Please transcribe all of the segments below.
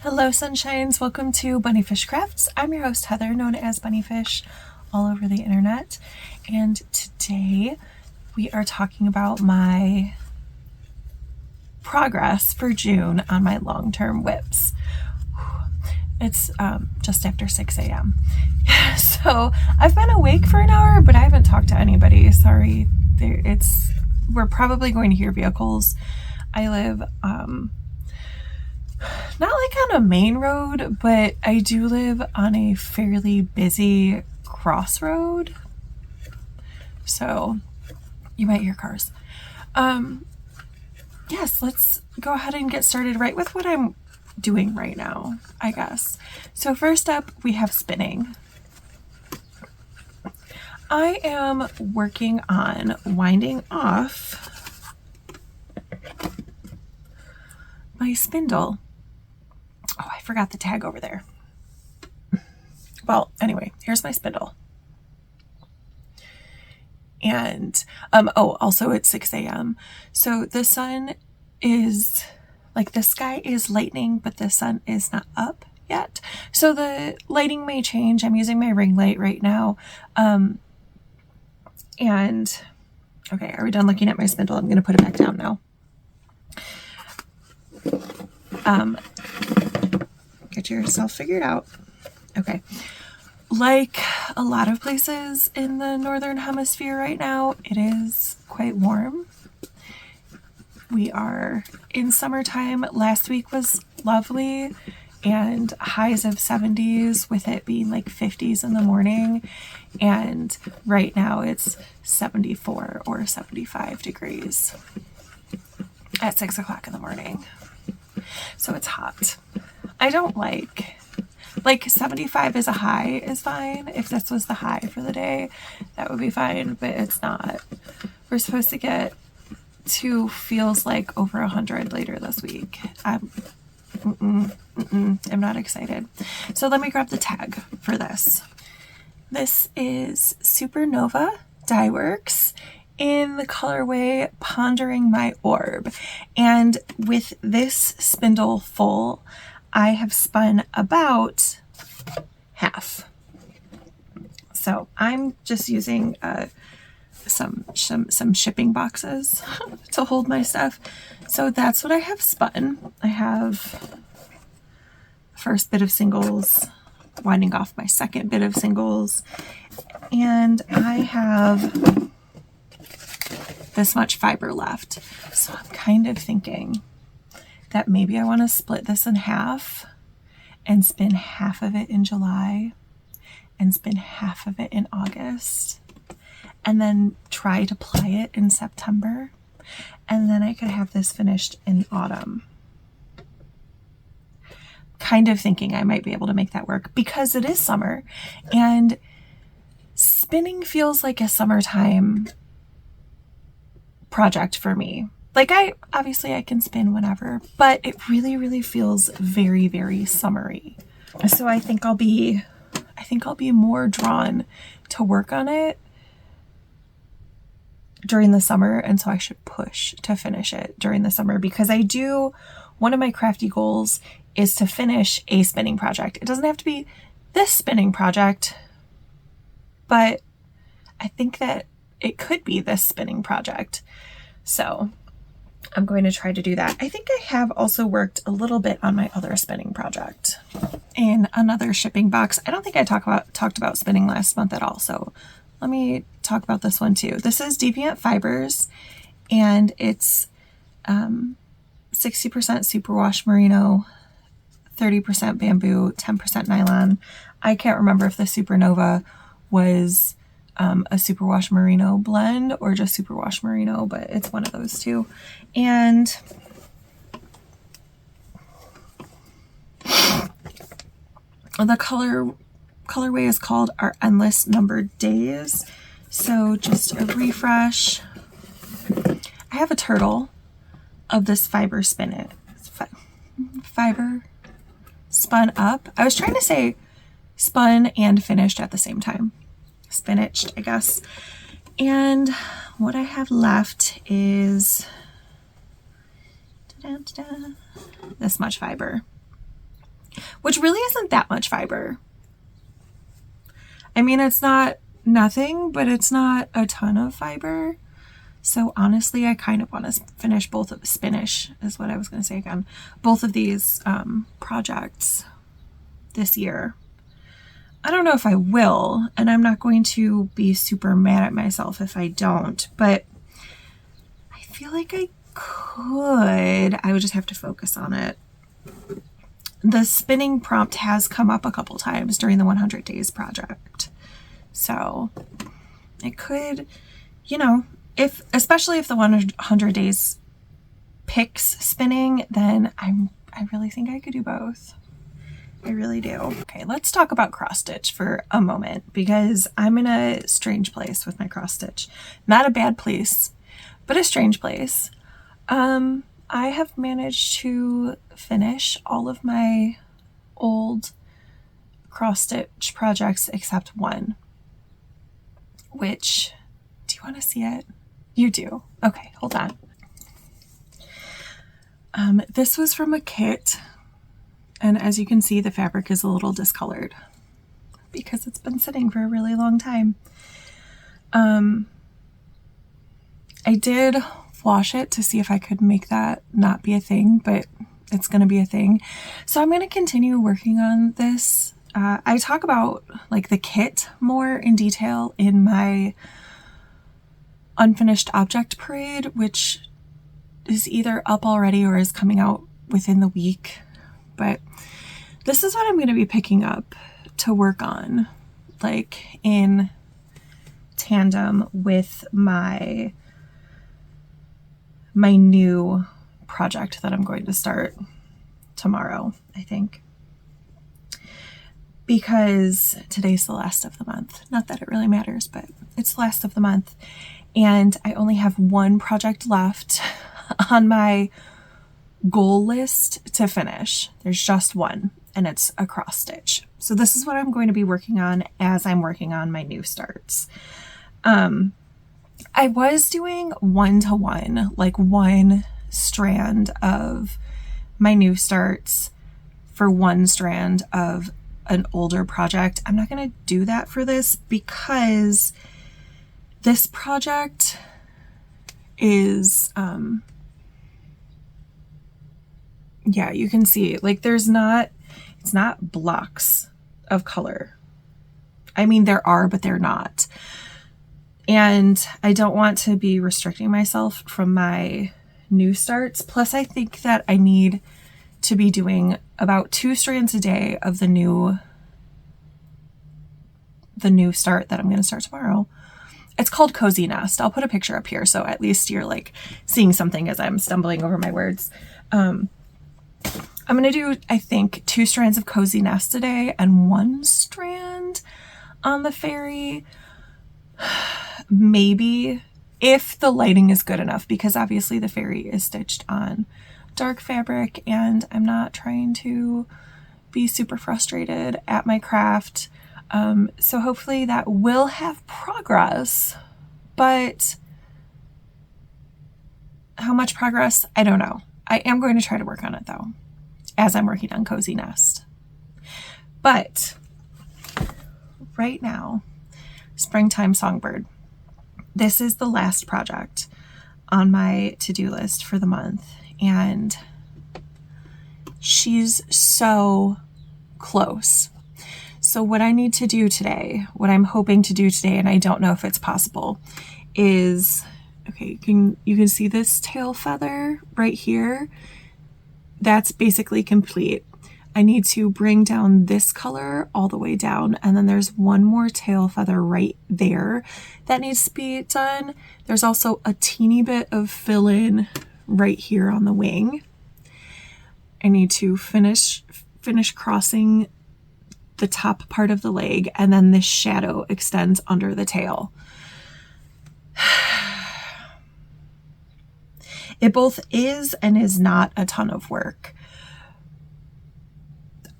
Hello sunshines, welcome to Bunnyfish Crafts. I'm your host Heather, known as Bunnyfish all over the internet, and today we are talking about my progress for June on my long-term whips. It's just after 6 a.m. So I've been awake for an hour, but I haven't talked to anybody. Sorry, we're probably going to hear vehicles. I live not like on a main road, but I do live on a fairly busy crossroad. So you might hear cars. Yes, let's go ahead and get started right with what I'm doing right now, I guess. So first up, we have spinning. I am working on winding off my spindle. Oh, I forgot the tag over there. Well, anyway, here's my spindle. And, also it's 6 a.m. So the sun is, like, the sky is lightening, but the sun is not up yet. So the lighting may change. I'm using my ring light right now. And, okay, are we done looking at my spindle? I'm going to put it back down now. Get yourself figured out. Okay. Like a lot of places in the northern hemisphere right now, it is quite warm. We are in summertime. Last week was lovely and highs of 70s with it being like 50s in the morning. And right now it's 74 or 75 degrees at 6 o'clock in the morning. So it's hot. I don't like 75 as a high is fine. If this was the high for the day, that would be fine, but it's not. We're supposed to get to feels like over 100 later this week. I'm not excited. So let me grab the tag for this. This is Supernova Dyeworks in the colorway Pondering My Orb. And with this spindle full, I have spun about half. So I'm just using some shipping boxes to hold my stuff. So that's what I have spun. I have first bit of singles, winding off my second bit of singles, and I have this much fiber left. So I'm kind of thinking that maybe I want to split this in half and spin half of it in July and spin half of it in August and then try to ply it in September, and then I could have this finished in autumn. Kind of thinking I might be able to make that work because it is summer and spinning feels like a summertime project for me. Like I can spin whenever, but it really feels very, very summery. So I think I'll be more drawn to work on it during the summer. And so I should push to finish it during the summer because one of my crafty goals is to finish a spinning project. It doesn't have to be this spinning project, but I think that it could be this spinning project. So I'm going to try to do that. I think I have also worked a little bit on my other spinning project in another shipping box. I don't think I talked about spinning last month at all. So let me talk about this one too. This is Deviant Fibers and it's 60% superwash merino, 30% bamboo, 10% nylon. I can't remember if the Supernova was a superwash merino blend or just superwash merino, but it's one of those two. And the colorway is called Our Endless Numbered Days. So just a refresh. I have a turtle of this fiber fiber spun up. I was trying to say spun and finished at the same time. Spinached, I guess. And what I have left is this much fiber. which really isn't that much fiber. I mean, it's not nothing, but it's not a ton of fiber. So honestly, I kind of want to finish both of finish is what I was going to say again. Both of these projects this year. I don't know if I will, and I'm not going to be super mad at myself if I don't, but I feel like I could. I would just have to focus on it. The spinning prompt has come up a couple times during the 100 days project. So it could, you know, especially if the 100 days picks spinning, then I really think I could do both. I really do. Okay, let's talk about cross stitch for a moment because I'm in a strange place with my cross stitch. Not a bad place, but a strange place. I have managed to finish all of my old cross stitch projects except one, which, do you want to see it? You do. Okay, hold on. This was from a kit. And as you can see, the fabric is a little discolored because it's been sitting for a really long time. I did wash it to see if I could make that not be a thing, but it's going to be a thing. So I'm going to continue working on this. I talk about like the kit more in detail in my unfinished object parade, which is either up already or is coming out within the week. But this is what I'm going to be picking up to work on, like in tandem with my new project that I'm going to start tomorrow, I think. Because today's the last of the month. Not that it really matters, but it's the last of the month. And I only have one project left on my goal list to finish. There's just one, and it's a cross stitch. So this is what I'm going to be working on as I'm working on my new starts. I was doing 1-to-1, like one strand of my new starts for one strand of an older project. I'm not going to do that for this because this project is yeah, you can see like it's not blocks of color. I mean, there are, but they're not. And I don't want to be restricting myself from my new starts. Plus, I think that I need to be doing about 2 strands a day of the new start that I'm going to start tomorrow. It's called Cozy Nest. I'll put a picture up here so at least you're like seeing something as I'm stumbling over my words. I'm going to do, I think, 2 strands of Cozy Nest today and 1 strand on the fairy. Maybe if the lighting is good enough, because obviously the fairy is stitched on dark fabric and I'm not trying to be super frustrated at my craft. So hopefully that will have progress, but how much progress? I don't know. I am going to try to work on it though, as I'm working on Cozy Nest. But right now, Springtime Songbird. This is the last project on my to-do list for the month, and she's so close. So what I need to do today, what I'm hoping to do today, and I don't know if it's possible, is, okay, you can see this tail feather right here. That's basically complete. I need to bring down this color all the way down, and then there's one more tail feather right there that needs to be done. There's also a teeny bit of fill-in right here on the wing. I need to finish crossing the top part of the leg, and then this shadow extends under the tail. It both is and is not a ton of work.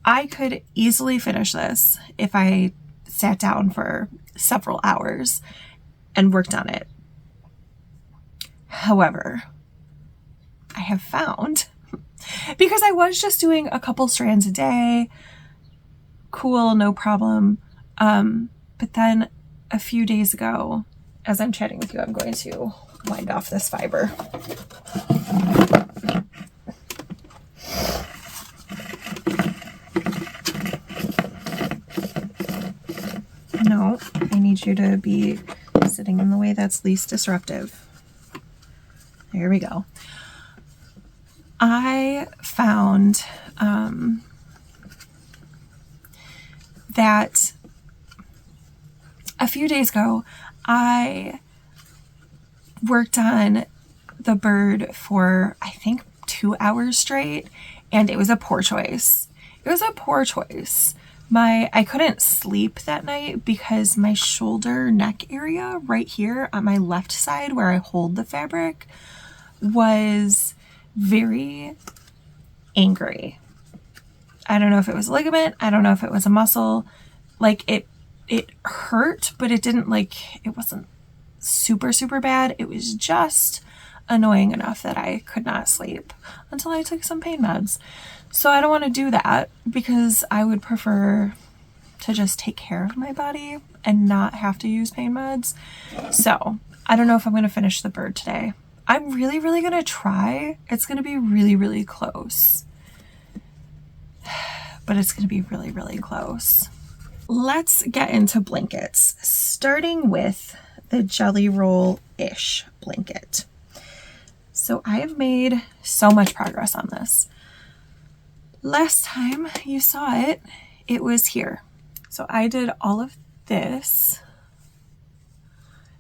I could easily finish this if I sat down for several hours and worked on it. However, I have found because I was just doing a couple strands a day. Cool, no problem. But then a few days ago, as I'm chatting with you, I'm going to wind off this fiber. No, I need you to be sitting in the way that's least disruptive. There we go. I found that a few days ago, I worked on the bird for, I think, 2 hours straight, and it was a poor choice. It was a poor choice. I couldn't sleep that night because my shoulder neck area right here on my left side where I hold the fabric was very angry. I don't know if it was a ligament. I don't know if it was a muscle. Like it hurt, but it didn't it wasn't super, super bad. It was just annoying enough that I could not sleep until I took some pain meds. So I don't want to do that because I would prefer to just take care of my body and not have to use pain meds. So I don't know if I'm going to finish the bird today. I'm really, really going to try. It's going to be really, really close. But it's going to be really, really close. Let's get into blankets, starting with the Jelly Roll-ish blanket. So I have made so much progress on this. Last time you saw it, it was here. So I did all of this.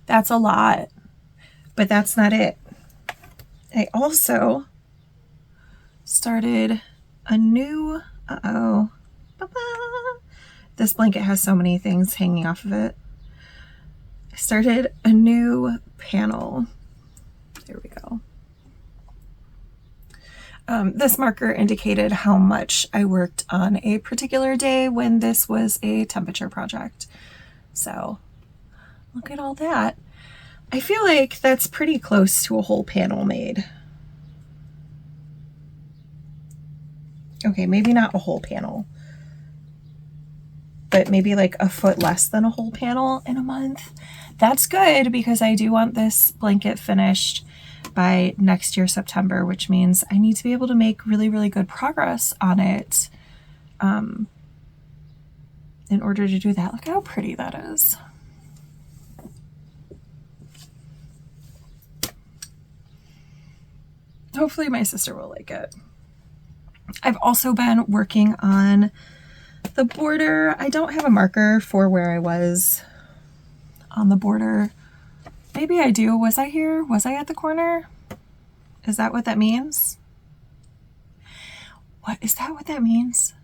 That's a lot, but that's not it. I also started a new, this blanket has so many things hanging off of it. I started a new panel. There we go. This marker indicated how much I worked on a particular day when this was a temperature project. So look at all that. I feel like that's pretty close to a whole panel made. Okay, maybe not a whole panel, but maybe like a foot less than a whole panel in a month. That's good because I do want this blanket finished by next year, September, which means I need to be able to make really, really good progress on it in order to do that. Look how pretty that is. Hopefully my sister will like it. I've also been working on the border. I don't have a marker for where I was on the border. Maybe I do. Was I here? Was I at the corner? Is that what that means? What is that what that means?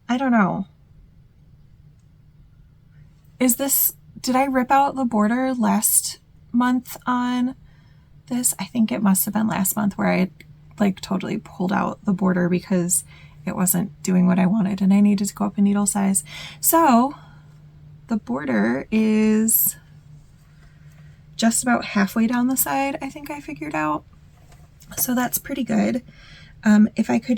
I don't know. Did I rip out the border last month on this? I think it must have been last month where I totally pulled out the border because it wasn't doing what I wanted and I needed to go up in needle size. So the border is just about halfway down the side, I think I figured out. So that's pretty good. If I can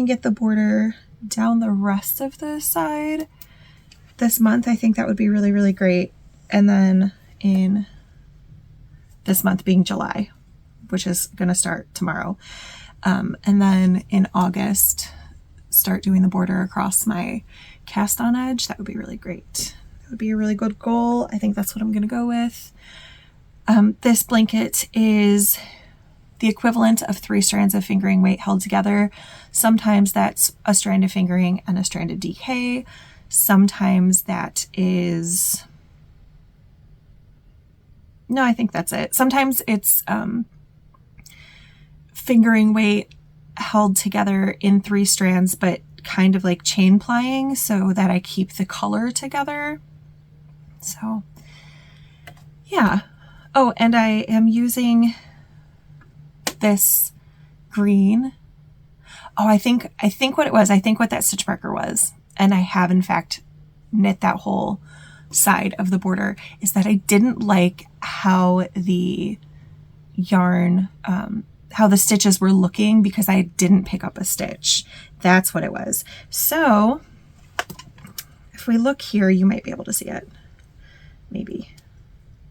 get the border down the rest of the side this month, I think that would be really, really great. And then in this month being July, which is going to start tomorrow. And then in August, start doing the border across my cast on edge. That would be really great. That would be a really good goal. I think that's what I'm going to go with. This blanket is the equivalent of 3 strands of fingering weight held together. Sometimes that's a strand of fingering and a strand of DK. Sometimes that is, no, I think that's it. Sometimes it's fingering weight held together in 3 strands, but kind of like chain plying so that I keep the color together. So yeah. Oh, and I am using this green. Oh, I think what it was, I think what that stitch marker was, and I have in fact knit that whole side of the border, is that I didn't like how the yarn, how the stitches were looking because I didn't pick up a stitch. That's what it was. So if we look here, you might be able to see it. Maybe.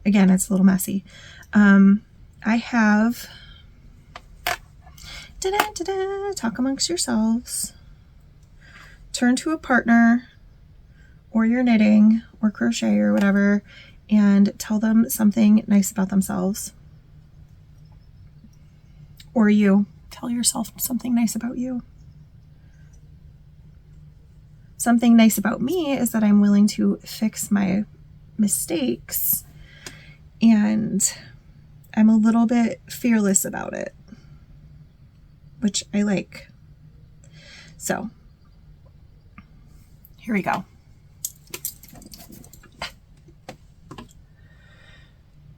Again, it's a little messy. I have, talk amongst yourselves, turn to a partner or you're knitting or crochet or whatever and tell them something nice about themselves. Or you tell yourself something nice about you. Something nice about me is that I'm willing to fix my mistakes and I'm a little bit fearless about it, which I like. So here we go.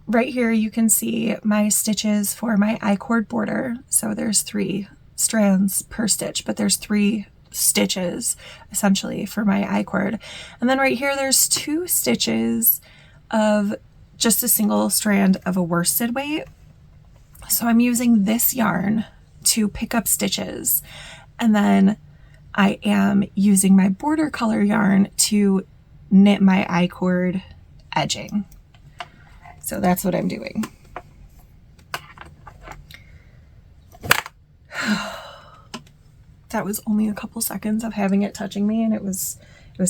Right here you can see my stitches for my I-cord border. So there's 3 strands per stitch, but there's 3 stitches essentially for my I-cord. And then right here there's 2 stitches of just a single strand of a worsted weight. So I'm using this yarn to pick up stitches. And then I am using my border color yarn to knit my I-cord edging. So that's what I'm doing. That was only a couple seconds of having it touching me and it was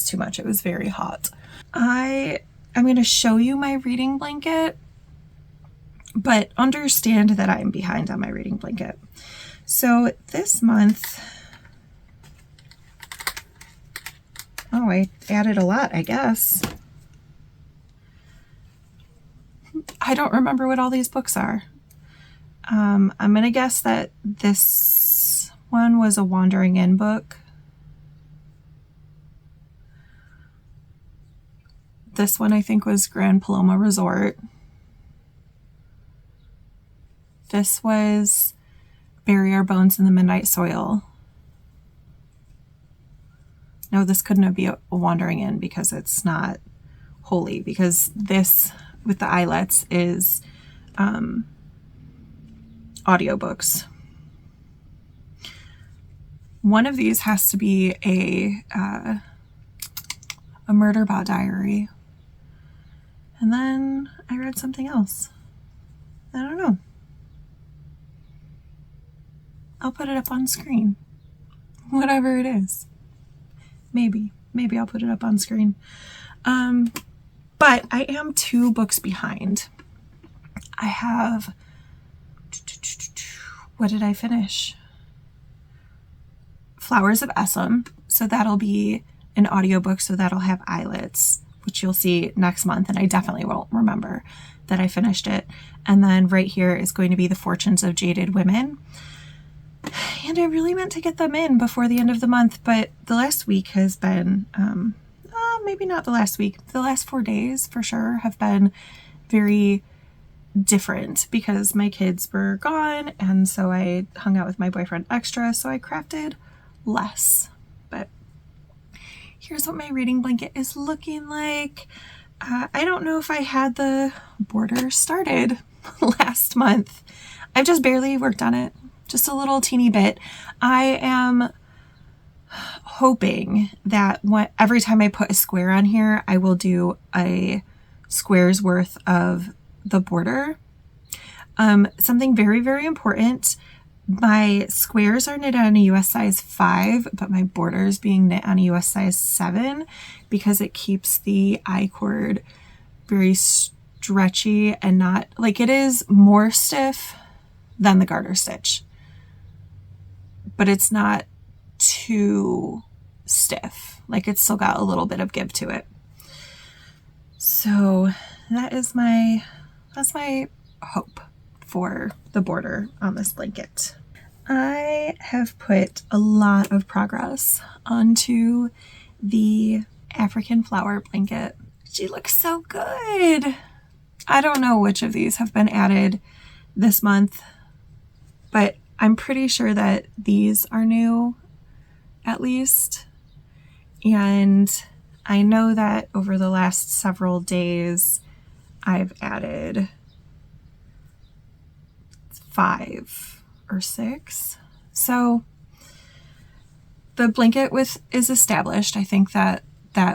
too much. It was very hot. I'm going to show you my reading blanket, but understand that I'm behind on my reading blanket. So this month, oh, I added a lot, I guess. I don't remember what all these books are. I'm going to guess that this one was a Wandering In book. This one I think was Grand Paloma Resort. This was Bury Our Bones in the Midnight Soil. No, this couldn't be a Wandering In because it's not holy, because this with the eyelets is audiobooks. One of these has to be a Murderbot diary. And then I read something else. I don't know. I'll put it up on screen. Whatever it is. Maybe I'll put it up on screen. But I am 2 books behind. I have, what did I finish? Flowers of Essam. So that'll be an audiobook, so that'll have eyelets, which you'll see next month, and I definitely won't remember that I finished it. And then right here is going to be The Fortunes of Jaded Women. And I really meant to get them in before the end of the month, but the last week has been, maybe not the last week, the last 4 days for sure have been very different because my kids were gone, and so I hung out with my boyfriend extra, so I crafted less. But here's what my reading blanket is looking like. I don't know if I had the border started last month. I've just barely worked on it, just a little teeny bit. I am hoping that every time I put a square on here, I will do a square's worth of the border. Something very, very important. My squares are knit on a US size 5, but my border is being knit on a US size 7 because it keeps the I-cord very stretchy and not, like, it is more stiff than the garter stitch, but it's not too stiff. Like, it's still got a little bit of give to it. So that's my hope for the border on this blanket. I have put a lot of progress onto the African flower blanket. She looks so good. I don't know which of these have been added this month, but I'm pretty sure that these are new, at least. And I know that over the last several days, I've added 5 or 6. So the blanket is established. I think that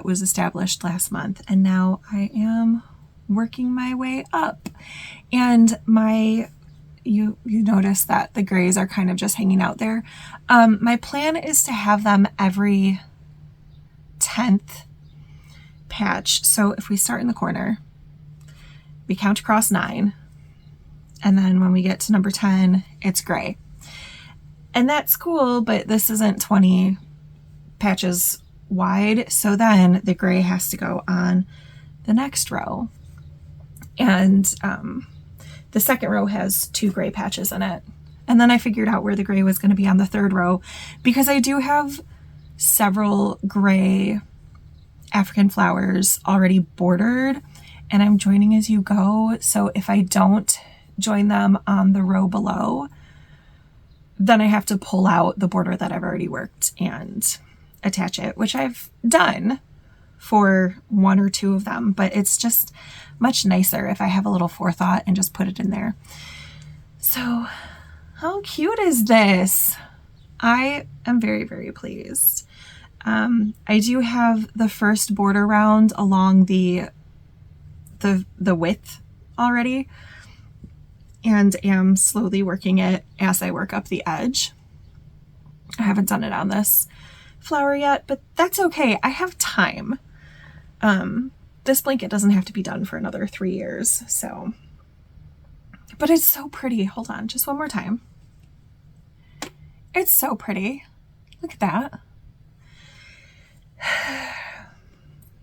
was established last month, and now I am working my way up. And you notice that the grays are kind of just hanging out there. My plan is to have them every 10th patch. So if we start in the corner, we count across 9, and then when we get to number 10, it's gray. And that's cool, but this isn't 20 patches wide, so then the gray has to go on the next row. And the second row has 2 gray patches in it. And then I figured out where the gray was going to be on the third row, because I do have several gray African flowers already bordered, and I'm joining as you go. So if I don't join them on the row below, then I have to pull out the border that I've already worked and attach it, which I've done for 1 or 2 of them, but it's just much nicer if I have a little forethought and just put it in there. So how cute is this? I am very, very pleased. I do have the first border round along the width already, and am slowly working it as I work up the edge. I haven't done it on this flower yet, but that's okay. I have time. This blanket doesn't have to be done for another 3 years, so. But it's so pretty. Hold on, just one more time. It's so pretty. Look at that.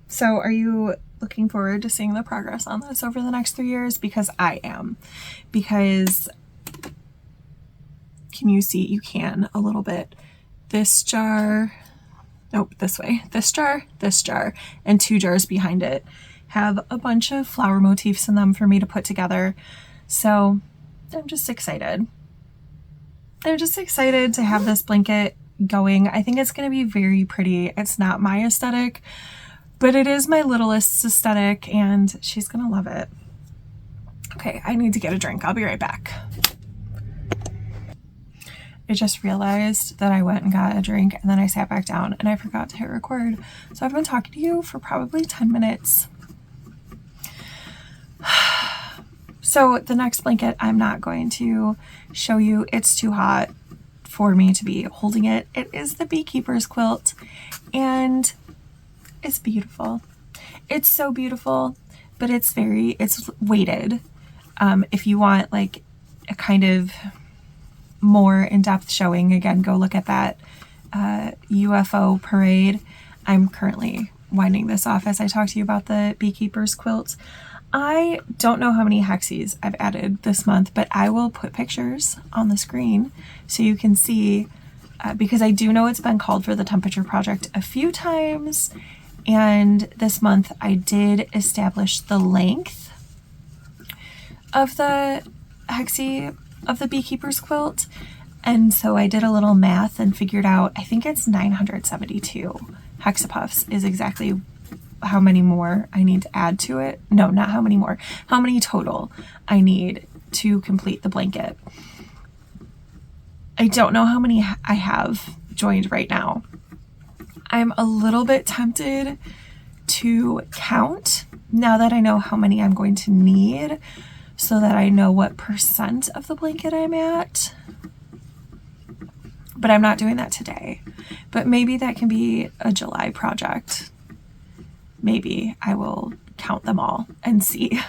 So are you looking forward to seeing the progress on this over the next 3 years? Because I am. Because, can you see? You can a little bit. This jar, nope, this way. This jar, and 2 jars behind it have a bunch of flower motifs in them for me to put together. So I'm just excited. I'm just excited to have this blanket going. I think it's going to be very pretty. It's not my aesthetic, but it is my littlest aesthetic, and she's going to love it. Okay, I need to get a drink. I'll be right back. I just realized that I went and got a drink, and then I sat back down and I forgot to hit record. So I've been talking to you for probably 10 minutes. So the next blanket I'm not going to show you. It's too hot for me to be holding it. It is the Beekeeper's quilt, and it's beautiful. It's so beautiful, but it's weighted. If you want like a kind of more in-depth showing, again, go look at that UFO parade. I'm currently winding this off as I talk to you about the Beekeeper's quilt. I don't know how many hexes I've added this month, but I will put pictures on the screen so you can see, because I do know it's been called for the temperature project a few times, and this month I did establish the length of the hexie of the Beekeeper's quilt, and so I did a little math and figured out, I think it's 972 hexapuffs is exactly how many more I need to add to it. No, not how many more, how many total I need to complete the blanket. I don't know how many I have joined right now. I'm a little bit tempted to count now that I know how many I'm going to need, so that I know what percent of the blanket I'm at. But I'm not doing that today. But maybe that can be a July project. Maybe I will count them all and see.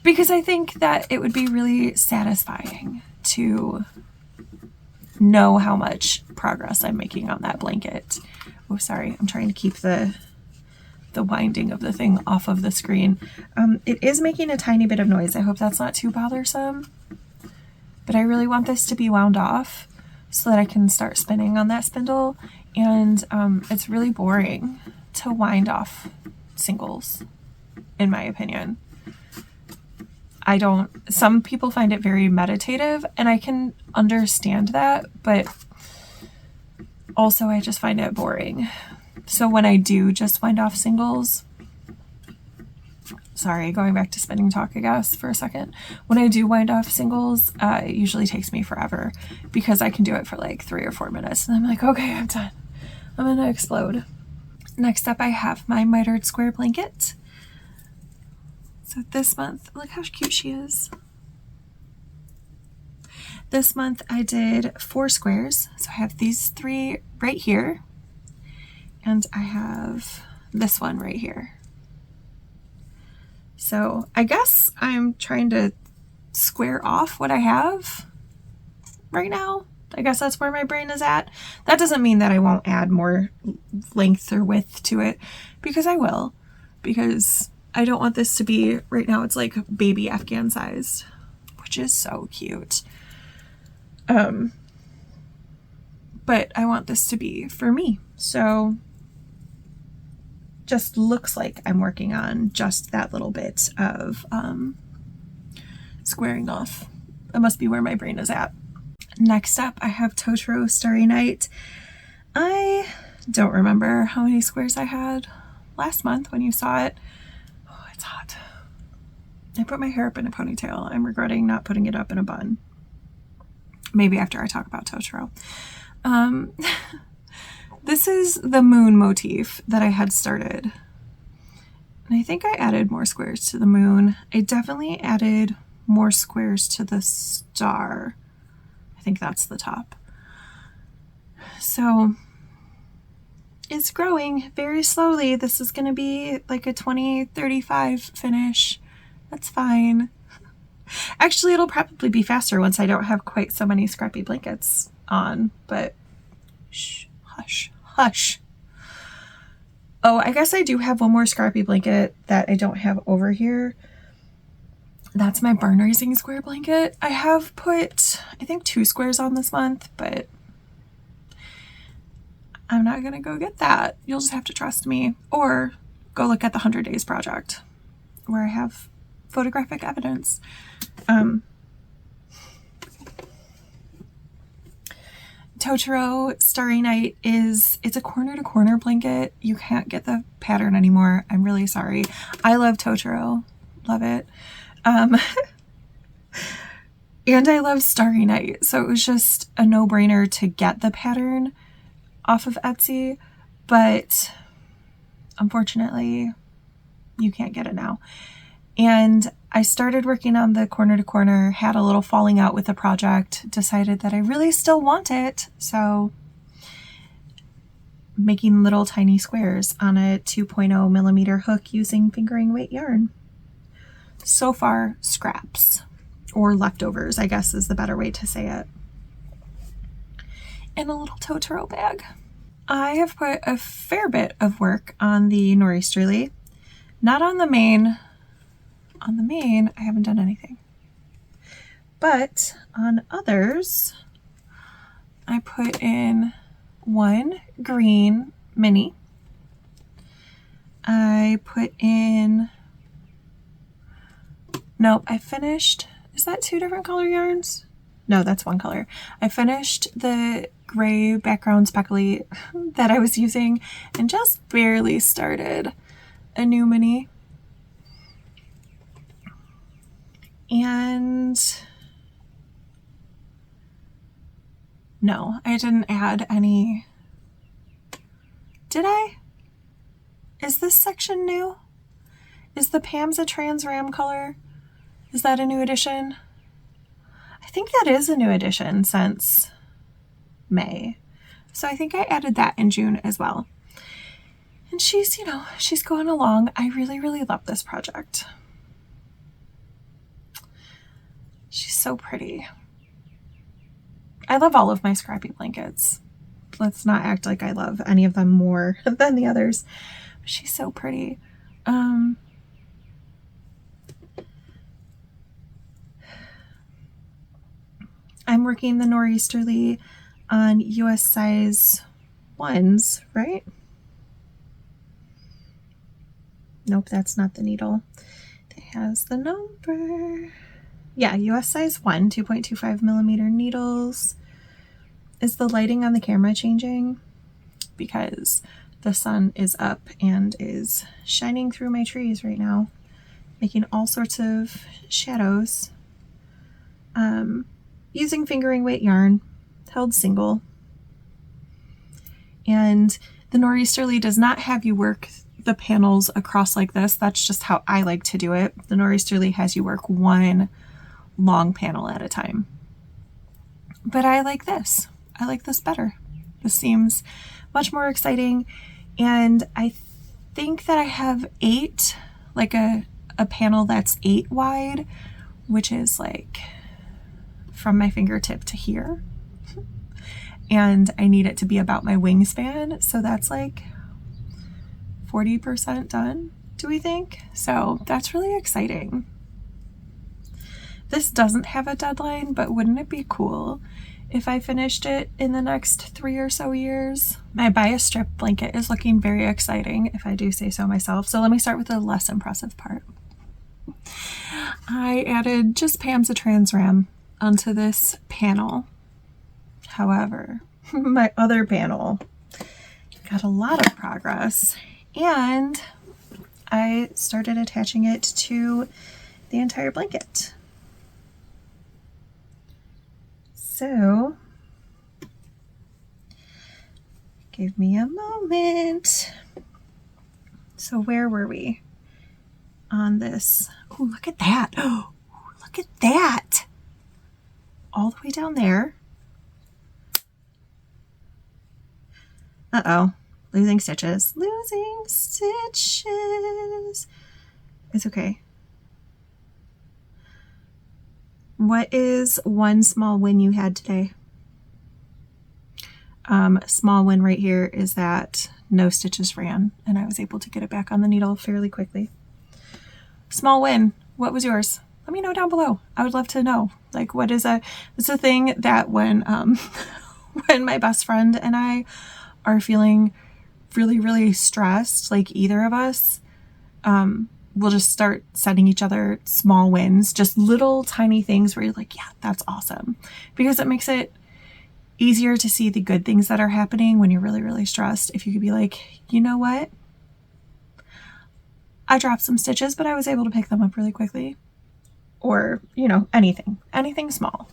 Because I think that it would be really satisfying to know how much progress I'm making on that blanket. Oh, sorry, I'm trying to keep the winding of the thing off of the screen. It is making a tiny bit of noise. I hope that's not too bothersome. But I really want this to be wound off so that I can start spinning on that spindle. And it's really boring to wind off singles, in my opinion. Some people find it very meditative, and I can understand that, but also I just find it boring. So when I do just wind off singles, sorry, going back to spinning talk, I guess, for a second. When I do wind off singles, it usually takes me forever because I can do it for like 3 or 4 minutes. And I'm like, okay, I'm done. I'm gonna explode. Next up, I have my mitered square blanket. So this month, look how cute she is. This month I did 4 squares. So I have these 3 right here. And I have this one right here. So I guess I'm trying to square off what I have right now. I guess that's where my brain is at. That doesn't mean that I won't add more length or width to it, because I will, because I don't want this to be, right now it's like baby Afghan sized, which is so cute. But I want this to be for me. So just looks like I'm working on just that little bit of squaring off. That must be where my brain is at. Next up, I have Totoro Starry Night. I don't remember how many squares I had last month when you saw it. Oh, it's hot. I put my hair up in a ponytail. I'm regretting not putting it up in a bun. Maybe after I talk about Totoro. This is the moon motif that I had started. And I think I added more squares to the moon. I definitely added more squares to the star. I think that's the top. So it's growing very slowly. This is going to be like a 2035 finish. That's fine. Actually, it'll probably be faster once I don't have quite so many scrappy blankets on, but shh, hush, hush. Oh, I guess I do have one more scrappy blanket that I don't have over here. That's my barn raising square blanket. I have put, I think, 2 squares on this month, but I'm not going to go get that. You'll just have to trust me, or go look at the 100 Days Project where I have photographic evidence. Totoro Starry Night it's a corner to corner blanket. You can't get the pattern anymore. I'm really sorry. I love Totoro. Love it. And I love Starry Night. So it was just a no-brainer to get the pattern off of Etsy, but unfortunately you can't get it now. And I started working on the corner to corner, had a little falling out with the project, decided that I really still want it. So making little tiny squares on a 2.0 millimeter hook using fingering weight yarn. So far, scraps, or leftovers, I guess is the better way to say it. And a little Totoro bag. I have put a fair bit of work on the Northeasterly, not on the main. On the main, I haven't done anything. But on others, I put in 1 green mini. I put in, nope, I finished, is that 2 different color yarns? No, that's 1 color. I finished the gray background speckly that I was using and just barely started a new mini. And no, I didn't add any. Did I? Is this section new? Is the Pam's a trans ram color? Is that a new addition? I think that is a new addition since May. So I think I added that in June as well. And she's, she's going along. I really, really love this project. She's so pretty. I love all of my scrappy blankets. Let's not act like I love any of them more than the others. But she's so pretty. I'm working the Northeasterly on US size 1s, right? Nope, that's not the needle. It has the number. Yeah, US size 1, 2.25 millimeter needles. Is the lighting on the camera changing? Because the sun is up and is shining through my trees right now. making all sorts of shadows, using fingering weight yarn, held single. And the Northeasterly does not have you work the panels across like this. That's just how I like to do it. The Northeasterly has you work one long panel at a time. But I like this. I like this better. This seems much more exciting. And I think that I have 8, like a panel that's 8 wide, which is like from my fingertip to here. And I need it to be about my wingspan. So that's like 40% done, do we think? So that's really exciting. This doesn't have a deadline, but wouldn't it be cool if I finished it in the next 3 or so years? My bias strip blanket is looking very exciting, if I do say so myself. So let me start with the less impressive part. I added just Pam's a Trans Ram onto this panel. However, my other panel got a lot of progress, and I started attaching it to the entire blanket. So, give me a moment. So where were we on this? Oh, look at that. Oh, look at that. All the way down there. Uh-oh, losing stitches. Losing stitches. It's okay. What is one small win you had today? Small win right here is that no stitches ran and I was able to get it back on the needle fairly quickly. Small win. What was yours? Let me know down below. I would love to know. Like, what is it's a thing that when when my best friend and I are feeling really, really stressed, like either of us, we'll just start sending each other small wins, just little tiny things where you're like, yeah, that's awesome. Because it makes it easier to see the good things that are happening when you're really, really stressed. If you could be like, you know what? I dropped some stitches, but I was able to pick them up really quickly. Or, you know, anything small.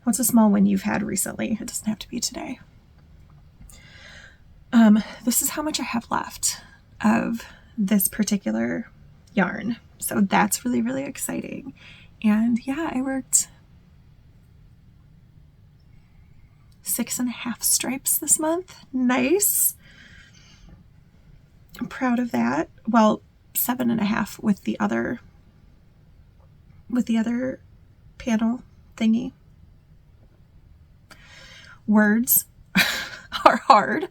What's a small win you've had recently? It doesn't have to be today. This is how much I have left of this particular yarn. So that's really, really exciting. And yeah, I worked 6.5 stripes this month. Nice. I'm proud of that. Well, 7.5 with the other panel thingy. Words are hard.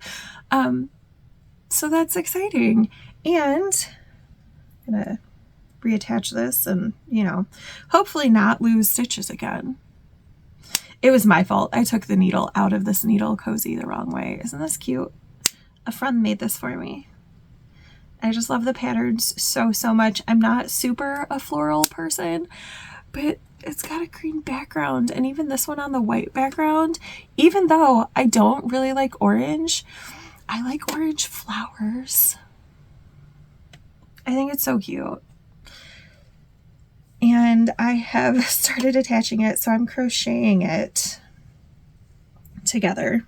So that's exciting. And I'm gonna reattach this and, you know, hopefully not lose stitches again. It was my fault. I took the needle out of this needle cozy the wrong way. Isn't this cute? A friend made this for me. I just love the patterns so, so much. I'm not super a floral person, but it's got a green background, and even this one on the white background, even though I don't really like orange, I like orange flowers. I think it's so cute. And I have started attaching it, so I'm crocheting it together.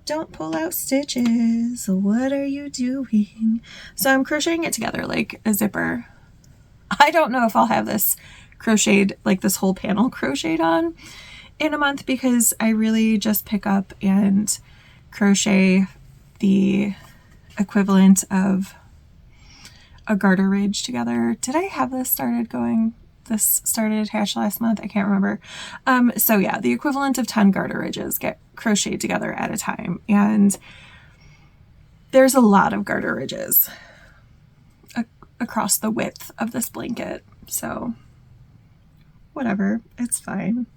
Don't pull out stitches. What are you doing? So I'm crocheting it together like a zipper. I don't know if I'll have this crocheted, like this whole panel crocheted on in a month, because I really just pick up and crochet the equivalent of a garter ridge together. Did I have this started attached last month? I can't remember. So yeah, the equivalent of 10 garter ridges get crocheted together at a time. And there's a lot of garter ridges across the width of this blanket. So whatever, it's fine.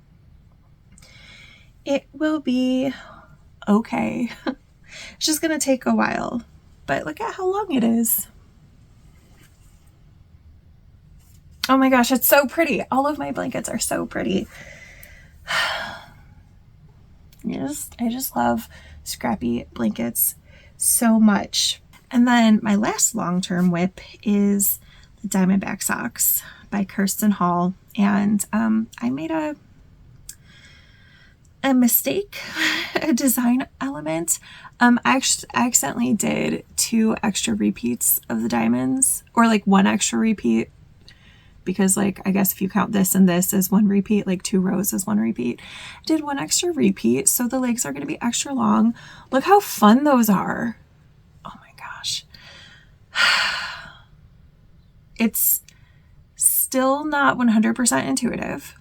It will be okay. It's just gonna take a while, but look at how long it is. Oh my gosh, it's so pretty. All of my blankets are so pretty. I just love Scrappy blankets so much. And then my last long-term whip is the Diamondback Socks by Kirsten Hall. And I made a mistake, a design element. I accidentally did 2 extra repeats of the diamonds, or like 1 extra repeat, because like, I guess if you count this and this as 1 repeat, like 2 rows as 1 repeat. I did 1 extra repeat, so the legs are going to be extra long. Look how fun those are. Oh my gosh. It's still not 100% intuitive,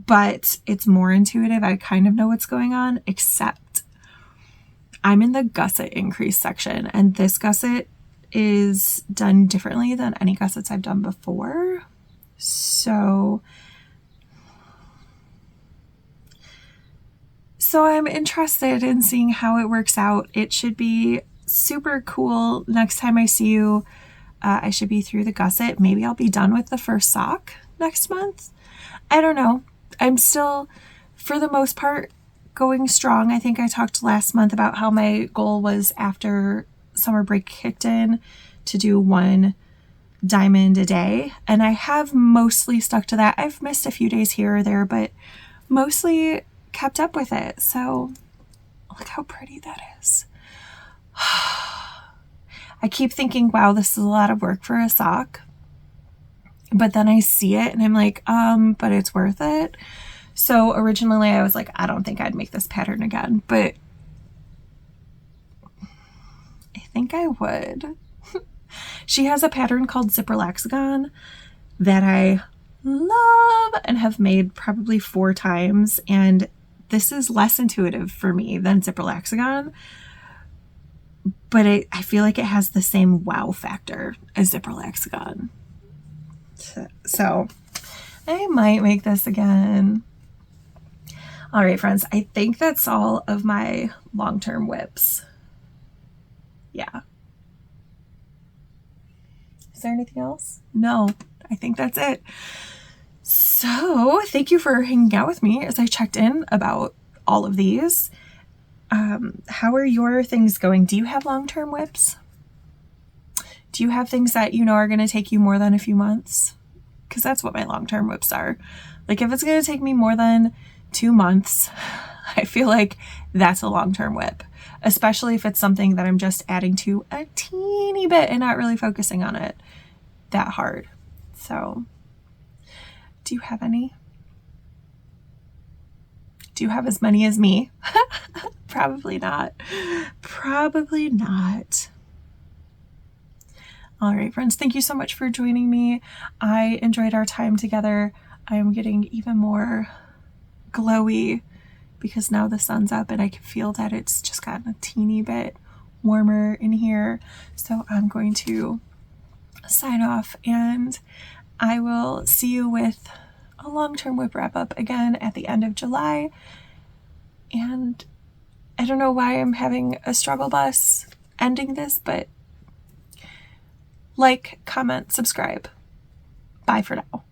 but it's more intuitive. I kind of know what's going on, except I'm in the gusset increase section, and this gusset is done differently than any gussets I've done before. So I'm interested in seeing how it works out. It should be super cool. Next time I see you, I should be through the gusset. Maybe I'll be done with the first sock next month. I don't know. I'm still, for the most part, going strong. I think I talked last month about how my goal was, after summer break kicked in, to do 1 diamond a day. And I have mostly stuck to that. I've missed a few days here or there, but mostly kept up with it. So look how pretty that is. I keep thinking, wow, this is a lot of work for a sock. But then I see it and I'm like, but it's worth it. So originally I was like, I don't think I'd make this pattern again, but I think I would. She has a pattern called Zipper Lexicon that I love and have made probably 4 times. And this is less intuitive for me than Zipper Lexicon, but I feel like it has the same wow factor as Zipper Lexicon. So I might make this again. All right, friends, I think that's all of my long-term whips. Yeah. Is there anything else? No, I think that's it. So thank you for hanging out with me as I checked in about all of these. How are your things going? Do you have long-term whips? Do you have things that you know are going to take you more than a few months? Because that's what my long-term whips are. Like, if it's going to take me more than 2 months, I feel like that's a long-term whip, especially if it's something that I'm just adding to a teeny bit and not really focusing on it that hard. So do you have any? Do you have as many as me? Probably not. Probably not. All right, friends, thank you so much for joining me. I enjoyed our time together. I am getting even more glowy because now the sun's up and I can feel that it's just gotten a teeny bit warmer in here. So I'm going to sign off, and I will see you with a long-term whip wrap-up again at the end of July. And I don't know why I'm having a struggle bus ending this, but like, comment, subscribe. Bye for now.